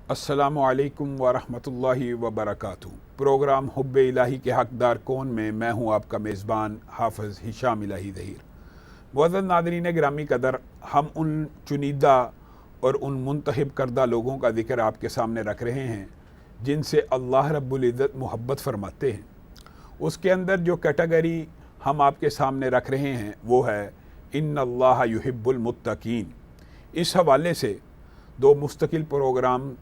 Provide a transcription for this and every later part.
السلام علیکم ورحمۃ اللہ وبرکاتہ۔ پروگرام حب الہی کے حقدار کون میں ہوں آپ کا میزبان حافظ ہشام الہی ظہیر۔ معزز ناظرین گرامی قدر، ہم ان چنیدہ اور ان منتخب کردہ لوگوں کا ذکر آپ کے سامنے رکھ رہے ہیں جن سے اللہ رب العزت محبت فرماتے ہیں۔ اس کے اندر جو کیٹیگری ہم آپ کے سامنے رکھ رہے ہیں وہ ہے ان اللہ یحب المتقین۔ اس حوالے سے دو مستقل پروگرام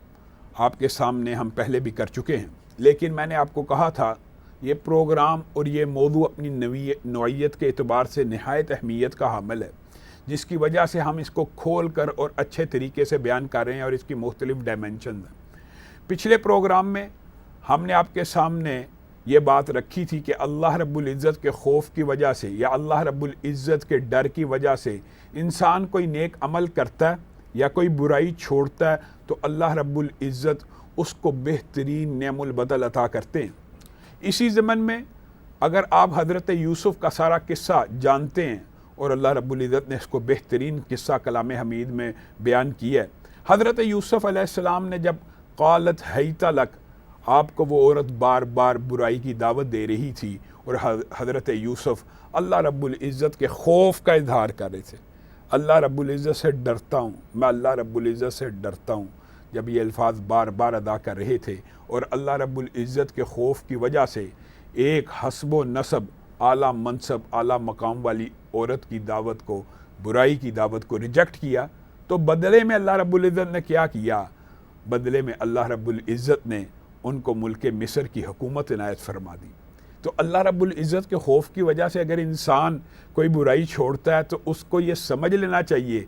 آپ کے سامنے ہم پہلے بھی کر چکے ہیں، لیکن میں نے آپ کو کہا تھا یہ پروگرام اور یہ موضوع اپنی نوعیت کے اعتبار سے نہایت اہمیت کا حامل ہے، جس کی وجہ سے ہم اس کو کھول کر اور اچھے طریقے سے بیان کر رہے ہیں اور اس کی مختلف ڈائمنشنز ہیں۔ پچھلے پروگرام میں ہم نے آپ کے سامنے یہ بات رکھی تھی کہ اللہ رب العزت کے خوف کی وجہ سے یا اللہ رب العزت کے ڈر کی وجہ سے انسان کوئی نیک عمل کرتا ہے یا کوئی برائی چھوڑتا ہے تو اللہ رب العزت اس کو بہترین نعم البدل عطا کرتے ہیں۔ اسی ضمن میں اگر آپ حضرت یوسف کا سارا قصہ جانتے ہیں اور اللہ رب العزت نے اس کو بہترین قصہ کلام حمید میں بیان کیا ہے۔ حضرت یوسف علیہ السلام نے جب قالت حیت لک، آپ کو وہ عورت بار بار برائی کی دعوت دے رہی تھی اور حضرت یوسف اللہ رب العزت کے خوف کا اظہار کر رہے تھے۔ اللہ رب العزت سے ڈرتا ہوں، میں اللہ رب العزت سے ڈرتا ہوں، جب یہ الفاظ بار بار ادا کر رہے تھے اور اللہ رب العزت کے خوف کی وجہ سے ایک حسب و نسب اعلیٰ منصب اعلیٰ مقام والی عورت کی دعوت کو، برائی کی دعوت کو ریجیکٹ کیا، تو بدلے میں اللہ رب العزت نے کیا کیا؟ بدلے میں اللہ رب العزت نے ان کو ملک مصر کی حکومت عنایت فرما دی۔ تو اللہ رب العزت کے خوف کی وجہ سے اگر انسان کوئی برائی چھوڑتا ہے تو اس کو یہ سمجھ لینا چاہیے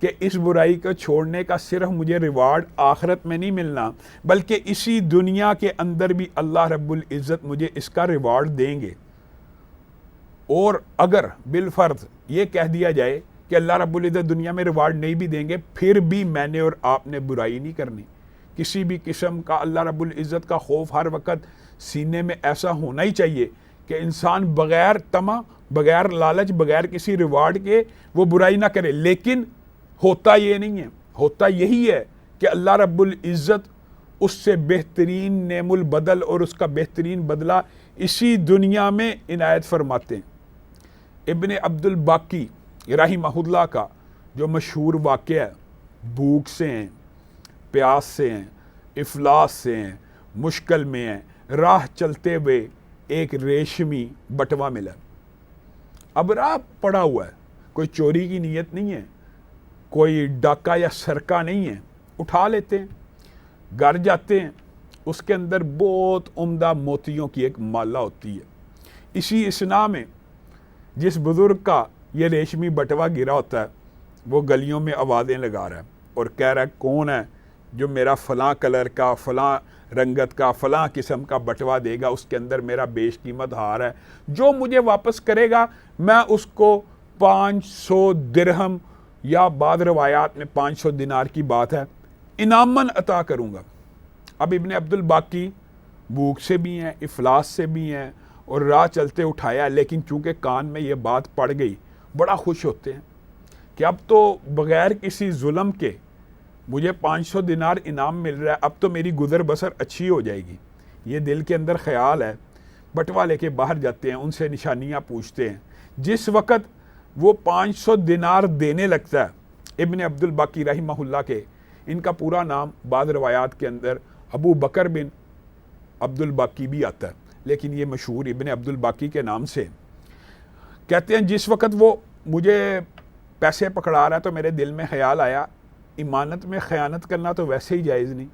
کہ اس برائی کو چھوڑنے کا صرف مجھے ریوارڈ آخرت میں نہیں ملنا، بلکہ اسی دنیا کے اندر بھی اللہ رب العزت مجھے اس کا ریوارڈ دیں گے۔ اور اگر بالفرض یہ کہہ دیا جائے کہ اللہ رب العزت دنیا میں ریوارڈ نہیں بھی دیں گے، پھر بھی میں نے اور آپ نے برائی نہیں کرنی۔ کسی بھی قسم کا اللہ رب العزت کا خوف ہر وقت سینے میں ایسا ہونا ہی چاہیے کہ انسان بغیر طمع، بغیر لالچ، بغیر کسی ریوارڈ کے وہ برائی نہ کرے۔ لیکن ہوتا یہ نہیں ہے، ہوتا یہی ہے کہ اللہ رب العزت اس سے بہترین نعم البدل اور اس کا بہترین بدلہ اسی دنیا میں عنایت فرماتے ہیں۔ ابن عبد الباقی رحمہ اللہ کا جو مشہور واقعہ ہے، بھوک سے ہیں، پیاس سے ہیں، افلاس سے ہیں، مشکل میں ہیں، راہ چلتے ہوئے ایک ریشمی بٹوا ملا۔ اب راہ پڑا ہوا ہے، کوئی چوری کی نیت نہیں ہے، کوئی ڈاکہ یا سرقہ نہیں ہے، اٹھا لیتے ہیں، گھر جاتے ہیں، اس کے اندر بہت عمدہ موتیوں کی ایک مالا ہوتی ہے۔ اسی اسنا میں جس بزرگ کا یہ ریشمی بٹوا گرا ہوتا ہے وہ گلیوں میں آوازیں لگا رہا ہے اور کہہ رہا ہے کون ہے جو میرا فلاں کلر کا، فلاں رنگت کا، فلاں قسم کا بٹوا دے گا، اس کے اندر میرا بیش قیمت ہار ہے، جو مجھے واپس کرے گا میں اس کو 500 درہم یا بعض روایات میں 500 دینار کی بات ہے انعاماً عطا کروں گا۔ اب ابن عبد الباقی بھوک سے بھی ہیں، افلاس سے بھی ہیں اور راہ چلتے اٹھایا، لیکن چونکہ کان میں یہ بات پڑ گئی بڑا خوش ہوتے ہیں کہ اب تو بغیر کسی ظلم کے مجھے 500 دینار انعام مل رہا ہے، اب تو میری گزر بسر اچھی ہو جائے گی۔ یہ دل کے اندر خیال ہے، بٹوا لے کے باہر جاتے ہیں، ان سے نشانیاں پوچھتے ہیں۔ جس وقت وہ 500 دینار دینے لگتا ہے، ابن عبد الباقی رحمہ اللہ کے، ان کا پورا نام بعض روایات کے اندر ابو بکر بن عبد الباقی بھی آتا ہے، لیکن یہ مشہور ابن عبد الباقی کے نام سے، کہتے ہیں جس وقت وہ مجھے پیسے پکڑا رہا ہے تو میرے دل میں خیال آیا امانت میں خیانت کرنا تو ویسے ہی جائز نہیں،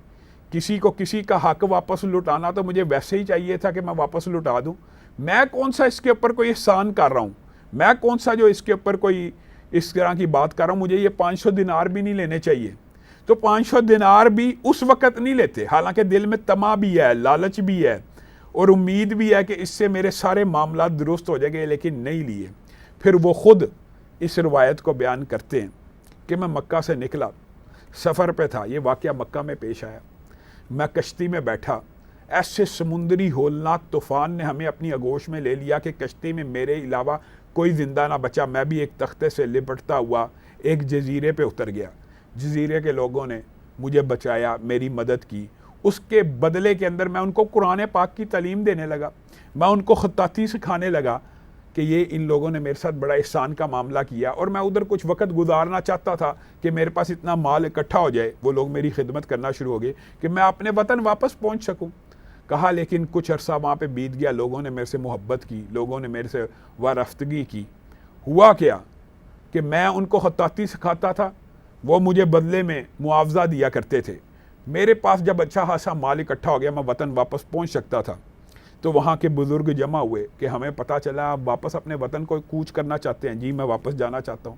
کسی کو کسی کا حق واپس لٹانا تو مجھے ویسے ہی چاہیے تھا کہ میں واپس لٹا دوں، میں کون سا اس کے اوپر کوئی احسان کر رہا ہوں، میں کون سا جو اس کے اوپر کوئی اس طرح کی بات کر رہا ہوں، مجھے یہ 500 دینار بھی نہیں لینے چاہیے۔ تو 500 دینار بھی اس وقت نہیں لیتے، حالانکہ دل میں طمع بھی ہے، لالچ بھی ہے اور امید بھی ہے کہ اس سے میرے سارے معاملات درست ہو جائیں گے، لیکن نہیں لیے۔ پھر وہ خود اس روایت کو بیان کرتے ہیں کہ میں مکہ سے نکلا، سفر پہ تھا، یہ واقعہ مکہ میں پیش آیا، میں کشتی میں بیٹھا، ایسے سمندری ہولناک طوفان نے ہمیں اپنی آغوش میں لے لیا کہ کشتی میں میرے علاوہ کوئی زندہ نہ بچا، میں بھی ایک تختے سے لپٹتا ہوا ایک جزیرے پہ اتر گیا۔ جزیرے کے لوگوں نے مجھے بچایا، میری مدد کی، اس کے بدلے کے اندر میں ان کو قرآن پاک کی تعلیم دینے لگا، میں ان کو خطاطی سکھانے لگا کہ یہ ان لوگوں نے میرے ساتھ بڑا احسان کا معاملہ کیا، اور میں ادھر کچھ وقت گزارنا چاہتا تھا کہ میرے پاس اتنا مال اکٹھا ہو جائے، وہ لوگ میری خدمت کرنا شروع ہو گئے کہ میں اپنے وطن واپس پہنچ سکوں۔ کہا لیکن کچھ عرصہ وہاں پہ بیت گیا، لوگوں نے میرے سے محبت کی، لوگوں نے میرے سے وارفتگی کی۔ ہوا کیا کہ میں ان کو خطاطی سکھاتا تھا، وہ مجھے بدلے میں معاوضہ دیا کرتے تھے۔ میرے پاس جب اچھا خاصا مال اکٹھا ہو گیا، میں وطن واپس پہنچ سکتا تھا، تو وہاں کے بزرگ جمع ہوئے کہ ہمیں پتہ چلا آپ واپس اپنے وطن کو کوچ کرنا چاہتے ہیں۔ جی میں واپس جانا چاہتا ہوں،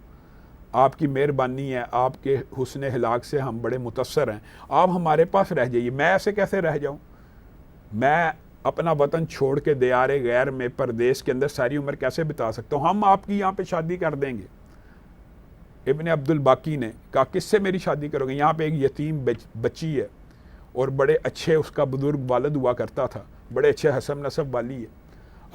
آپ کی مہربانی ہے، آپ کے حسن ہلاک سے ہم بڑے متاثر ہیں، آپ ہمارے پاس رہ جائیے۔ میں ایسے کیسے رہ جاؤں؟ میں اپنا وطن چھوڑ کے دیار غیر میں پردیس کے اندر ساری عمر کیسے بتا سکتا ہوں؟ ہم آپ کی یہاں پہ شادی کر دیں گے۔ ابن عبد الباقی نے کہا کس سے میری شادی کرو گے؟ یہاں پہ ایک یتیم بچی ہے اور بڑے اچھے اس کا بزرگ والد ہوا کرتا تھا، بڑے اچھے حسب نسب والی ہے،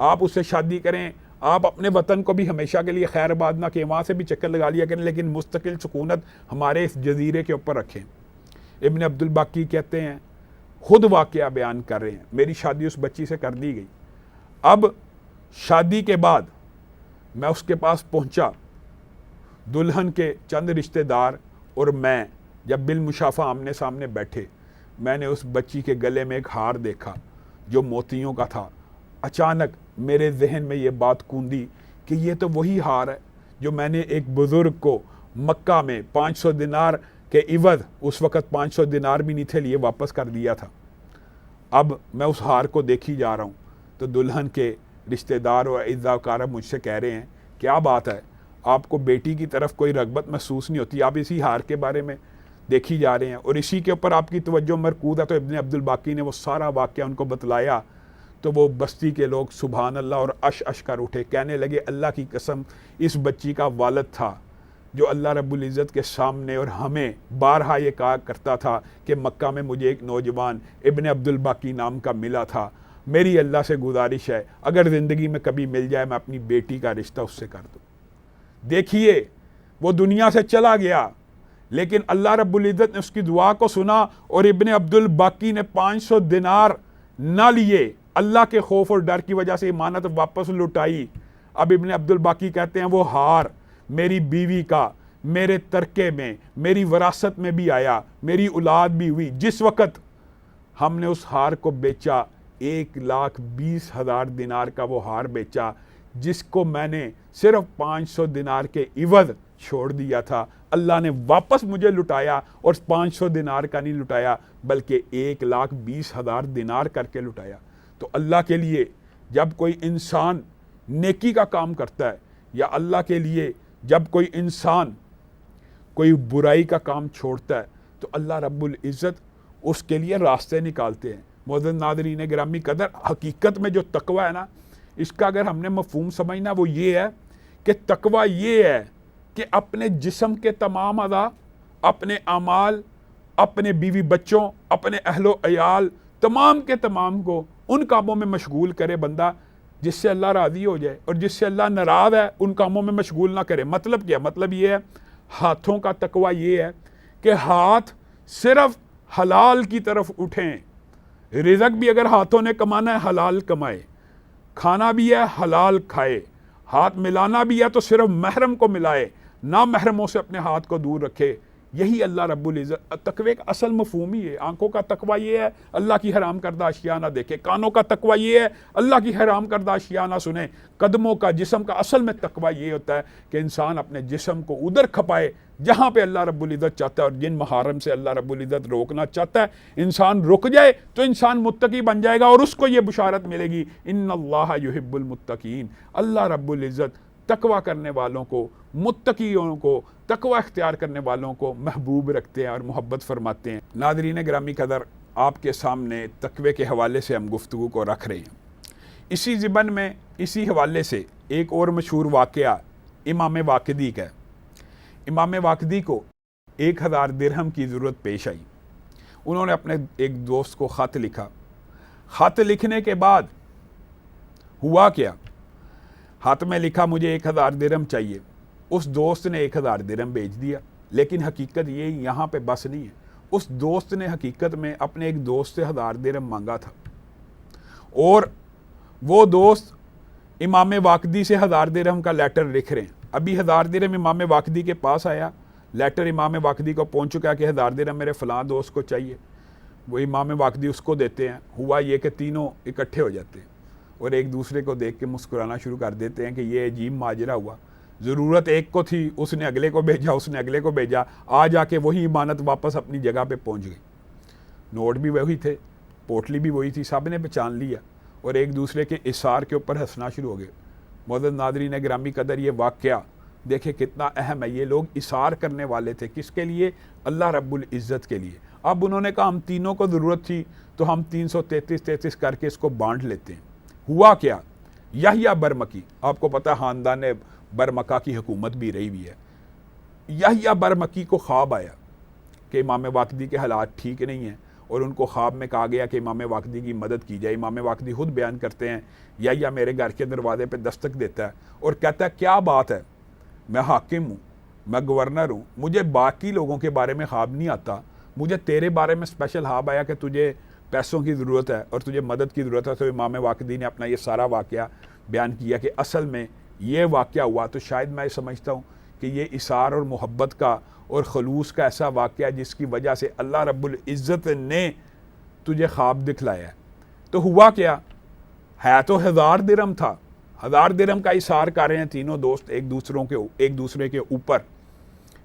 آپ اس سے شادی کریں، آپ اپنے وطن کو بھی ہمیشہ کے لیے خیر آباد نہ کہ وہاں سے بھی چکر لگا لیا کریں، لیکن مستقل سکونت ہمارے اس جزیرے کے اوپر رکھیں۔ ابن عبد الباقی کہتے ہیں، خود واقعہ بیان کر رہے ہیں، میری شادی اس بچی سے کر دی گئی۔ اب شادی کے بعد میں اس کے پاس پہنچا، دلہن کے چند رشتہ دار اور میں جب بالمشافہ آمنے سامنے بیٹھے، میں نے اس بچی کے گلے میں ایک ہار دیکھا جو موتیوں کا تھا۔ اچانک میرے ذہن میں یہ بات کوندی کہ یہ تو وہی ہار ہے جو میں نے ایک بزرگ کو مکہ میں 500 دینار کے عوض، اس وقت 500 دینار بھی نہیں تھے، لیے واپس کر دیا تھا۔ اب میں اس ہار کو دیکھی جا رہا ہوں تو دلہن کے رشتہ دار اور اعزاء و اقارب مجھ سے کہہ رہے ہیں کیا بات ہے، آپ کو بیٹی کی طرف کوئی رغبت محسوس نہیں ہوتی؟ آپ اسی ہار کے بارے میں دیکھی جا رہے ہیں اور اسی کے اوپر آپ کی توجہ مرکوز ہے۔ تو ابن عبد الباقی نے وہ سارا واقعہ ان کو بتلایا تو وہ بستی کے لوگ سبحان اللہ اور اش کر اٹھے، کہنے لگے اللہ کی قسم اس بچی کا والد تھا جو اللہ رب العزت کے سامنے اور ہمیں بارہا یہ کہا کرتا تھا کہ مکہ میں مجھے ایک نوجوان ابن عبد الباقی نام کا ملا تھا، میری اللہ سے گزارش ہے اگر زندگی میں کبھی مل جائے میں اپنی بیٹی کا رشتہ اس سے کر دوں۔ دیکھیے وہ دنیا سے چلا گیا، لیکن اللہ رب العزت نے اس کی دعا کو سنا اور ابن عبد الباقی نے 500 دینار نہ لیے، اللہ کے خوف اور ڈر کی وجہ سے امانت واپس لٹائی۔ اب ابن عبد الباقی کہتے ہیں وہ ہار میری بیوی کا میرے ترکے میں، میری وراثت میں بھی آیا، میری اولاد بھی ہوئی۔ جس وقت ہم نے اس ہار کو بیچا، 1,20,000 دینار کا وہ ہار بیچا جس کو میں نے صرف 500 دینار کے عوض چھوڑ دیا تھا، اللہ نے واپس مجھے لٹایا، اور 500 دینار کا نہیں لٹایا بلکہ 1,20,000 دینار کر کے لٹایا۔ تو اللہ کے لیے جب کوئی انسان نیکی کا کام کرتا ہے، یا اللہ کے لیے جب کوئی انسان کوئی برائی کا کام چھوڑتا ہے، تو اللہ رب العزت اس کے لیے راستے نکالتے ہیں۔ معزز ناظرین گرامی قدر، حقیقت میں جو تقوی ہے نا، اس کا اگر ہم نے مفہوم سمجھنا وہ یہ ہے کہ تقوی یہ ہے کہ اپنے جسم کے تمام اعضاء، اپنے اعمال، اپنے بیوی بچوں، اپنے اہل و عیال، تمام کے تمام کو ان کاموں میں مشغول کرے بندہ جس سے اللہ راضی ہو جائے، اور جس سے اللہ ناراض ہے ان کاموں میں مشغول نہ کرے۔ مطلب کیا؟ مطلب یہ ہے ہاتھوں کا تقوی یہ ہے کہ ہاتھ صرف حلال کی طرف اٹھیں، رزق بھی اگر ہاتھوں نے کمانا ہے حلال کمائے، کھانا بھی ہے حلال کھائے، ہاتھ ملانا بھی ہے تو صرف محرم کو ملائے، نہ محرموں سے اپنے ہاتھ کو دور رکھے۔ یہی اللہ رب العزت تقوی کا اصل مفہوم ہی ہے۔ آنکھوں کا تقوی یہ ہے اللہ کی حرام کردہ اشیاء نہ دیکھے، کانوں کا تقوی یہ ہے اللہ کی حرام کردہ اشیاء نہ سنے، قدموں کا، جسم کا اصل میں تقوی یہ ہوتا ہے کہ انسان اپنے جسم کو ادھر کھپائے جہاں پہ اللہ رب العزت چاہتا ہے، اور جن محارم سے اللہ رب العزت روکنا چاہتا ہے انسان رک جائے تو انسان متقی بن جائے گا، اور اس کو یہ بشارت ملے گی ان اللہ یحب المتقین۔ اللہ رب العزت تقوی کرنے والوں کو، متقیوں کو، تقوی اختیار کرنے والوں کو محبوب رکھتے ہیں اور محبت فرماتے ہیں۔ ناظرین گرامی قدر، آپ کے سامنے تقوی کے حوالے سے ہم گفتگو کو رکھ رہے ہیں۔ اسی ضمن میں اسی حوالے سے ایک اور مشہور واقعہ امام واقدی کا ہے۔ امام واقدی کو 1,000 درہم کی ضرورت پیش آئی۔ انہوں نے اپنے ایک دوست کو خط لکھا۔ خط لکھنے کے بعد ہوا کیا؟ خط میں لکھا مجھے 1,000 درہم چاہیے، اس دوست نے 1,000 درہم بھیج دیا، لیکن حقیقت یہ یہاں پہ بس نہیں ہے، اس دوست نے حقیقت میں اپنے ایک دوست سے 1000 درہم مانگا تھا، اور وہ دوست امام واقدی سے 1000 درہم کا لیٹر لکھ رہے ہیں۔ ابھی 1000 درہم امام واقدی کے پاس آیا، لیٹر امام واقدی کو پہنچ چکا کہ 1000 درہم میرے فلاں دوست کو چاہیے، وہ امام واقدی اس کو دیتے ہیں۔ ہوا یہ کہ تینوں اکٹھے ہو جاتے ہیں اور ایک دوسرے کو دیکھ کے مسکرانا شروع کر دیتے ہیں کہ یہ عجیب ماجرا ہوا، ضرورت ایک کو تھی، اس نے اگلے کو بھیجا، اس نے اگلے کو بھیجا، آ جا کے وہی امانت واپس اپنی جگہ پہ پہنچ گئی۔ نوٹ بھی وہی تھے، پوٹلی بھی وہی تھی، سب نے پہچان لیا اور ایک دوسرے کے اثار کے اوپر ہنسنا شروع ہو گئے۔ معزز ناظرین گرامی قدر، یہ واقعہ دیکھیں کتنا اہم ہے۔ یہ لوگ اثار کرنے والے تھے، کس کے لیے؟ اللہ رب العزت کے لیے۔ اب انہوں نے کہا ہم تینوں کو ضرورت تھی تو ہم 333 کر کے اس کو بانٹ لیتے ہیں۔ ہوا کیا؟ یحییٰ برمکی، آپ کو پتہ خاندان برمکہ کی حکومت بھی رہی ہوئی ہے۔ یحییٰ برمکی کو خواب آیا کہ امام واقدی کے حالات ٹھیک نہیں ہیں، اور ان کو خواب میں کہا گیا کہ امام واقدی کی مدد کی جائے۔ امام واقدی خود بیان کرتے ہیں، یحییٰ میرے گھر کے دروازے پہ دستک دیتا ہے اور کہتا ہے کیا بات ہے، میں حاکم ہوں، میں گورنر ہوں، مجھے باقی لوگوں کے بارے میں خواب نہیں آتا، مجھے تیرے بارے میں اسپیشل خواب آیا کہ تجھے پیسوں کی ضرورت ہے اور تجھے مدد کی ضرورت ہے۔ تو امام واقدی نے اپنا یہ سارا واقعہ بیان کیا کہ اصل میں یہ واقعہ ہوا۔ تو شاید میں سمجھتا ہوں کہ یہ اثار اور محبت کا اور خلوص کا ایسا واقعہ جس کی وجہ سے اللہ رب العزت نے تجھے خواب دکھلایا ہے۔ تو ہوا کیا؟ ہے تو 1000 درہم تھا، 1000 درہم کا اثار کر رہے ہیں تینوں دوست ایک دوسرے کے اوپر۔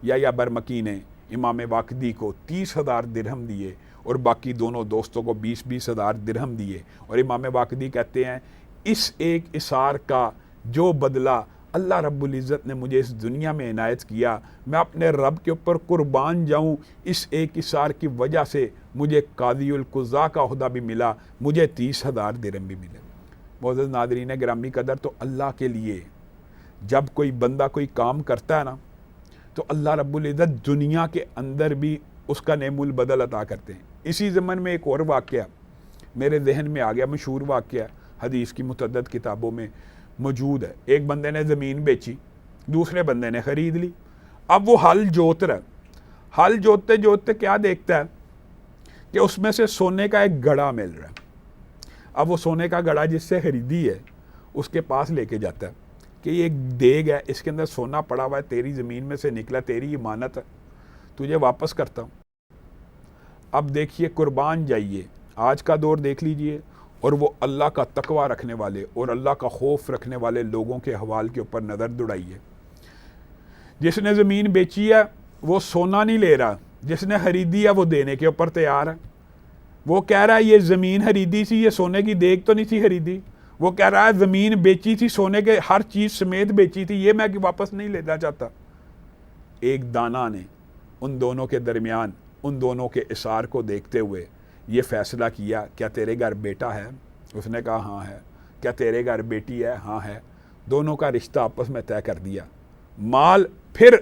یحییٰ برمکی نے امام واقدی کو 30,000 درہم دیے اور باقی دونوں دوستوں کو 20,000 درہم دیے، اور امام واقدی کہتے ہیں اس ایک اثار کا جو بدلہ اللہ رب العزت نے مجھے اس دنیا میں عنایت کیا، میں اپنے رب کے اوپر قربان جاؤں، اس ایک اثار کی وجہ سے مجھے قاضی القضاء کا عہدہ بھی ملا، مجھے 30,000 درہم بھی ملے۔ معزز ناظرین گرامی قدر، تو اللہ کے لیے جب کوئی بندہ کوئی کام کرتا ہے نا، تو اللہ رب العزت دنیا کے اندر بھی اس کا نعم البدل عطا کرتے ہیں۔ اسی ضمن میں ایک اور واقعہ میرے ذہن میں آ گیا، مشہور واقعہ حدیث کی متعدد کتابوں میں موجود ہے۔ ایک بندے نے زمین بیچی، دوسرے بندے نے خرید لی۔ اب وہ ہل جوت رہا ہے، ہل جوتتے جوتتے کیا دیکھتا ہے کہ اس میں سے سونے کا ایک گڑھا مل رہا ہے۔ اب وہ سونے کا گڑھا جس سے خریدی ہے اس کے پاس لے کے جاتا ہے کہ یہ ایک دیگ ہے، اس کے اندر سونا پڑا ہوا ہے، تیری زمین میں سے نکلا، تیری امانت ہے، تجھے واپس کرتا ہوں۔ اب دیکھیے، قربان جائیے، آج کا دور دیکھ لیجئے، اور وہ اللہ کا تقوی رکھنے والے اور اللہ کا خوف رکھنے والے لوگوں کے حوال کے اوپر نظر دوڑائیے۔ جس نے زمین بیچی ہے وہ سونا نہیں لے رہا، جس نے خریدی ہے وہ دینے کے اوپر تیار ہے۔ وہ کہہ رہا ہے یہ زمین خریدی تھی، یہ سونے کی دیگ تو نہیں تھی خریدی۔ وہ کہہ رہا ہے زمین بیچی تھی، سونے کے ہر چیز سمیت بیچی تھی، یہ میں واپس نہیں لینا چاہتا۔ ایک دانا نے ان دونوں کے درمیان ان دونوں کے اثار کو دیکھتے ہوئے یہ فیصلہ کیا، کیا تیرے گھر بیٹا ہے؟ اس نے کہا ہاں ہے۔ کیا تیرے گھر بیٹی ہے؟ ہاں ہے۔ دونوں کا رشتہ آپس میں طے کر دیا، مال پھر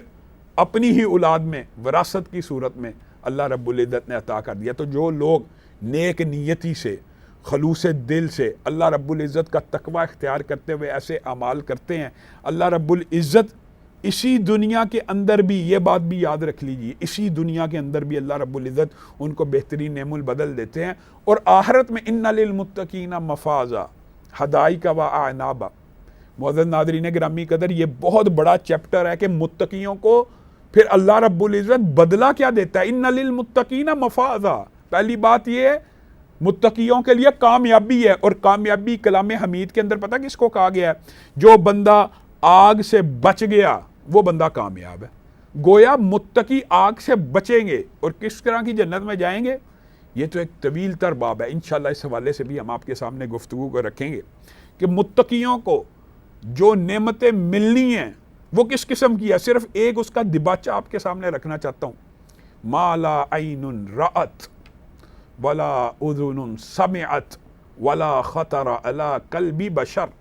اپنی ہی اولاد میں وراثت کی صورت میں اللہ رب العزت نے عطا کر دیا۔ تو جو لوگ نیک نیتی سے، خلوص دل سے اللہ رب العزت کا تقوی اختیار کرتے ہوئے ایسے اعمال کرتے ہیں، اللہ رب العزت اسی دنیا کے اندر بھی، یہ بات بھی یاد رکھ لیجیے، اسی دنیا کے اندر بھی اللہ رب العزت ان کو بہترین نعم البدل دیتے ہیں، اور آخرت میں ان للمتقین مفازا حدائق و اعنابا۔ معزز ناظرین گرامی قدر، یہ بہت بڑا چیپٹر ہے کہ متقیوں کو پھر اللہ رب العزت بدلہ کیا دیتا ہے۔ ان للمتقین مفازا، پہلی بات یہ ہے متقیوں کے لیے کامیابی ہے، اور کامیابی کلام حمید کے اندر پتہ کس کو کہا گیا ہے؟ جو بندہ آگ سے بچ گیا وہ بندہ کامیاب ہے۔ گویا متقی آگ سے بچیں گے اور کس طرح کی جنت میں جائیں گے، یہ تو ایک طویل تر باب ہے، انشاءاللہ اس حوالے سے بھی ہم آپ کے سامنے گفتگو کو رکھیں گے کہ متقیوں کو جو نعمتیں ملنی ہیں وہ کس قسم کی ہے۔ صرف ایک اس کا دباچہ آپ کے سامنے رکھنا چاہتا ہوں، ما لا عین رأت ولا اذن سمعت ولا خطر علی قلب بشر۔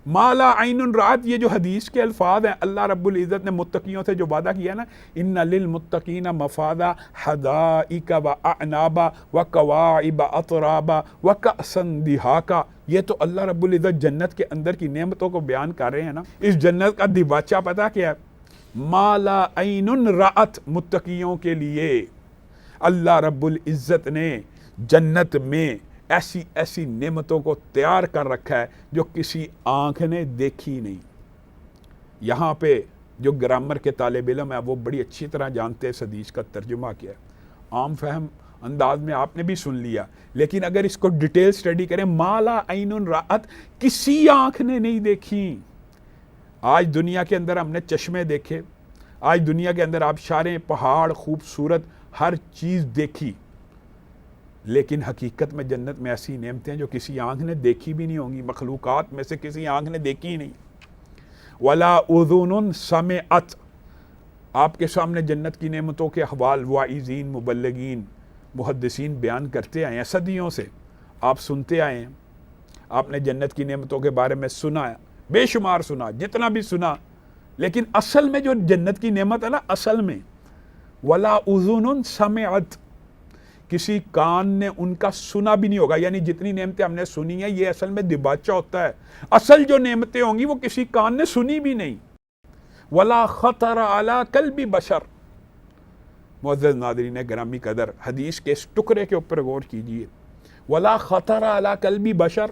ما لا عین رأت، یہ جو حدیث کے الفاظ ہیں، اللہ رب العزت نے متقیوں سے جو وعدہ کیا نا، ان للمتقین مفازا حدائق و اعنابا و کواعب اطرابا و کأسا دہاقا، یہ تو اللہ رب العزت جنت کے اندر کی نعمتوں کو بیان کر رہے ہیں نا۔ اس جنت کا دباچہ پتہ کیا ہے؟ ما لا عین رأت، متقیوں کے لیے اللہ رب العزت نے جنت میں ایسی ایسی نعمتوں کو تیار کر رکھا ہے جو کسی آنکھ نے دیکھی نہیں۔ یہاں پہ جو گرامر کے طالب علم ہے وہ بڑی اچھی طرح جانتے ہیں اس حدیث کا ترجمہ کیا ہے۔ عام فہم انداز میں آپ نے بھی سن لیا، لیکن اگر اس کو ڈیٹیل سٹڈی کریں، مالا عین رأت، کسی آنکھ نے نہیں دیکھی۔ آج دنیا کے اندر ہم نے چشمے دیکھے، آج دنیا کے اندر آبشاریں، پہاڑ، خوبصورت ہر چیز دیکھی، لیکن حقیقت میں جنت میں ایسی نعمتیں ہیں جو کسی آنکھ نے دیکھی بھی نہیں ہوں گی، مخلوقات میں سے کسی آنکھ نے دیکھی ہی نہیں۔ وَلَا أُذُنٌ سَمِعَتْ، آپ کے سامنے جنت کی نعمتوں کے احوال واعظین، مبلغین، محدثین بیان کرتے آئے ہیں صدیوں سے، آپ سنتے آئے ہیں، آپ نے جنت کی نعمتوں کے بارے میں سنا ہے، بے شمار سنا، جتنا بھی سنا، لیکن اصل میں جو جنت کی نعمت ہے نا، اصل میں وَلَا أُذُنٌ سَمِعَتْ، کسی کان نے ان کا سنا بھی نہیں ہوگا، یعنی جتنی نعمتیں ہم نے سنی ہیں یہ اصل میں دباچہ ہوتا ہے، اصل جو نعمتیں ہوں گی وہ کسی کان نے سنی بھی نہیں۔ وَلَا خَطَرَ عَلَى قَلْبِ بَشَرٍ، معزز ناظرین گرامی قدر، حدیث کے اس ٹکڑے کے اوپر غور کیجئے، وَلَا خَطَرَ عَلَى قَلْبِ بَشَرٍ،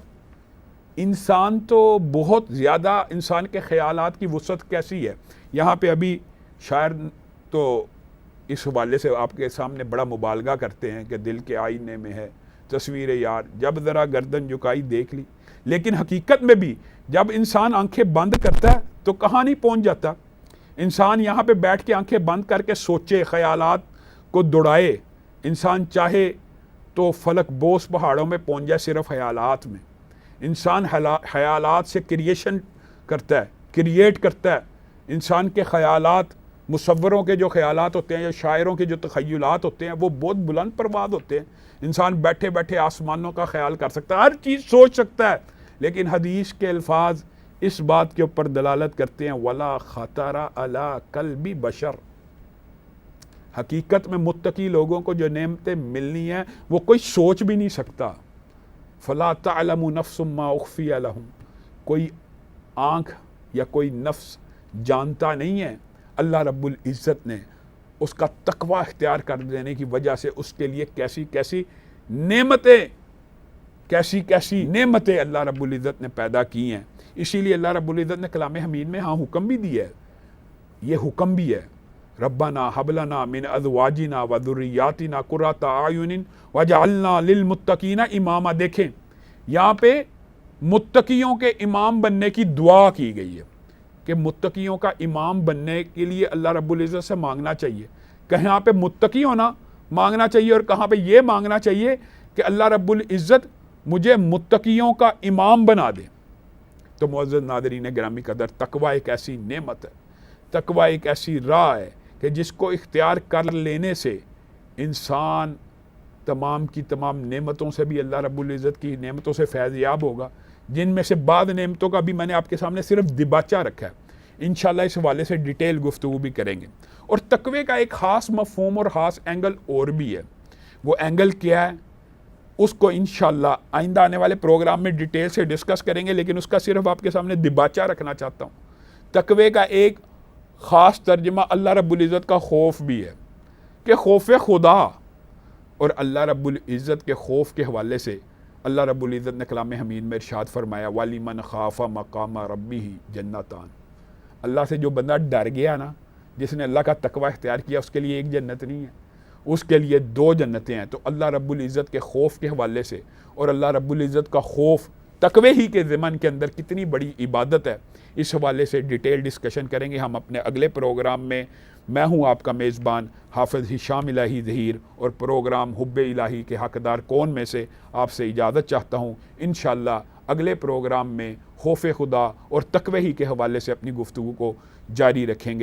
انسان تو بہت زیادہ، انسان کے خیالات کی وسعت کیسی ہے۔ یہاں پہ ابھی شاعر تو اس حوالے سے آپ کے سامنے بڑا مبالغہ کرتے ہیں کہ دل کے آئینے میں ہے تصویر یار، جب ذرا گردن جھکائی دیکھ لی، لیکن حقیقت میں بھی جب انسان آنکھیں بند کرتا ہے تو کہاں نہیں پہنچ جاتا۔ انسان یہاں پہ بیٹھ کے آنکھیں بند کر کے سوچے، خیالات کو دوڑائے، انسان چاہے تو فلک بوس پہاڑوں میں پہنچ جائے صرف خیالات میں۔ انسان خیالات سے کریشن کرتا ہے، کریٹ کرتا ہے۔ انسان کے خیالات، مصوروں کے جو خیالات ہوتے ہیں یا شاعروں کے جو تخیلات ہوتے ہیں وہ بہت بلند پرواز ہوتے ہیں۔ انسان بیٹھے بیٹھے آسمانوں کا خیال کر سکتا ہے، ہر چیز سوچ سکتا ہے، لیکن حدیث کے الفاظ اس بات کے اوپر دلالت کرتے ہیں وَلَا خَطَرَ عَلَى قَلْبِ بَشَرٍ، حقیقت میں متقی لوگوں کو جو نعمتیں ملنی ہیں وہ کوئی سوچ بھی نہیں سکتا۔ فَلَا تَعْلَمُ نَفْسٌ مَّا أُخْفِيَ لَهُمْ، کوئی آنکھ یا کوئی نفس جانتا نہیں ہے۔ اللہ رب العزت نے اس کا تقوی اختیار کر دینے کی وجہ سے اس کے لیے کیسی کیسی نعمتیں اللہ رب العزت نے پیدا کی ہیں۔ اسی لیے اللہ رب العزت نے کلام حمید میں ہاں حکم بھی دیا ہے، یہ حکم بھی ہے، ربنا ھب لنا من ازواجنا وذریاتنا قرۃ اعین وجعلنا للمتقین اماما۔ دیکھیں یہاں پہ متقیوں کے امام بننے کی دعا کی گئی ہے کہ متقیوں کا امام بننے کے لیے اللہ رب العزت سے مانگنا چاہیے، کہیں پہ متقی ہونا مانگنا چاہیے اور کہاں پہ یہ مانگنا چاہیے کہ اللہ رب العزت مجھے متقیوں کا امام بنا دے۔ تو معزز ناظرین گرامی قدر، تقوی ایک ایسی نعمت ہے، تقوی ایک ایسی راہ ہے کہ جس کو اختیار کر لینے سے انسان تمام کی تمام نعمتوں سے بھی، اللہ رب العزت کی نعمتوں سے فیض یاب ہوگا، جن میں سے بعض نعمتوں کا بھی میں نے آپ کے سامنے صرف دباچہ رکھا ہے، انشاءاللہ اس حوالے سے ڈیٹیل گفتگو بھی کریں گے۔ اور تقوی کا ایک خاص مفہوم اور خاص اینگل اور بھی ہے، وہ اینگل کیا ہے اس کو انشاءاللہ آئندہ آنے والے پروگرام میں ڈیٹیل سے ڈسکس کریں گے، لیکن اس کا صرف آپ کے سامنے دباچہ رکھنا چاہتا ہوں۔ تقوی کا ایک خاص ترجمہ اللہ رب العزت کا خوف بھی ہے کہ خوف خدا، اور اللہ رب العزت کے خوف کے حوالے سے اللہ رب العزت نے کلام حمید میں ارشاد فرمایا وَلِمَنْ خَافَ مَقَامَ رَبِّهِ جَنَّتَانِ، اللہ سے جو بندہ ڈر گیا نا، جس نے اللہ کا تقوی اختیار کیا، اس کے لیے ایک جنت نہیں ہے، اس کے لیے دو جنتیں ہیں۔ تو اللہ رب العزت کے خوف کے حوالے سے، اور اللہ رب العزت کا خوف تقوی ہی کے ضمن کے اندر کتنی بڑی عبادت ہے، اس حوالے سے ڈیٹیل ڈسکشن کریں گے ہم اپنے اگلے پروگرام میں۔ میں ہوں آپ کا میزبان حافظ ہشام الہی ظہیر، اور پروگرام حب الہی کے حقدار کون میں سے آپ سے اجازت چاہتا ہوں۔ انشاءاللہ اگلے پروگرام میں خوف خدا اور تقوی ہی کے حوالے سے اپنی گفتگو کو جاری رکھیں گے۔